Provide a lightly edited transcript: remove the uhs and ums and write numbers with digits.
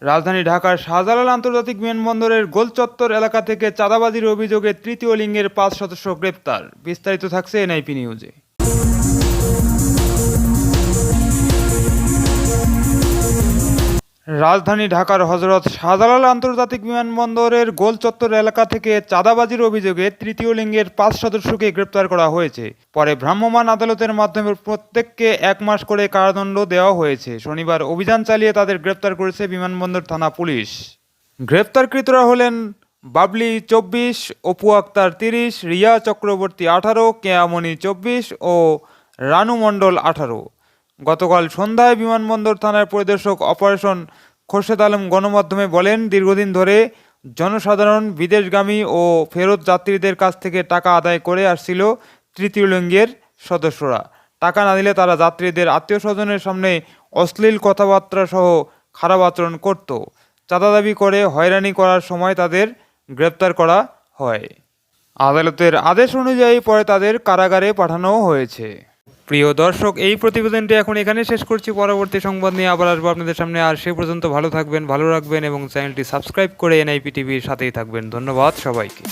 রাজধানী ঢাকার শাহজালাল আন্তর্জাতিক বিমানবন্দরের গোলচত্বর এলাকা থেকে চাঁদাবাজির অভিযোগে তৃতীয় লিঙ্গের ৫ সদস্য গ্রেপ্তার। বিস্তারিত থাকছে এনআইপি নিউজে। রাজধানী ঢাকার হযরত শাহজালাল আন্তর্জাতিক বিমানবন্দরের গোলচত্বর এলাকা থেকে চাঁদাবাজির অভিযোগে তৃতীয় লিঙ্গের ৫ সদস্যকে গ্রেপ্তার করা হয়েছে। পরে ভ্রাম্যমাণ আদালতের মাধ্যমে প্রত্যেককে ১ মাস করে কারাদণ্ড দেওয়া হয়েছে। শনিবার অভিযান চালিয়ে তাদের গ্রেপ্তার করেছে বিমানবন্দর থানা পুলিশ। গ্রেপ্তারকৃতরা হলেন বাবলি ২৪, অপু আক্তার ৩০, রিয়া চক্রবর্তী ১৮, কেয়ামণি ২৪ ও রানু মণ্ডল ১৮। গতকাল সন্ধ্যায় বিমানবন্দর থানার পরিদর্শক অপারেশন খোরশেদ আলম গণমাধ্যমে বলেন, দীর্ঘদিন ধরে জনসাধারণ, বিদেশগামী ও ফেরত যাত্রীদের কাছ থেকে টাকা আদায় করে আসছিল তৃতীয় লিঙ্গের সদস্যরা। টাকা না দিলে তারা যাত্রীদের আত্মীয়স্বজনের সামনে অশ্লীল কথাবার্তা সহ খারাপ আচরণ করত। চাঁদা দাবি করে হয়রানি করার সময় তাদের গ্রেপ্তার করা হয়। আদালতের আদেশ অনুযায়ী পরে তাদের কারাগারে পাঠানো হয়েছে। প্রিয় দর্শক, এই প্রতিবেদনটি এখন এখানে শেষ করছি। পরবর্তী সংবাদ নিয়ে আবার আসবো আপনাদের সামনে। আর সে পর্যন্ত ভালো থাকবেন, ভালো রাখবেন এবং চ্যানেলটি সাবস্ক্রাইব করে এনআইপি টিভির সাথেই থাকবেন। ধন্যবাদ সবাইকে।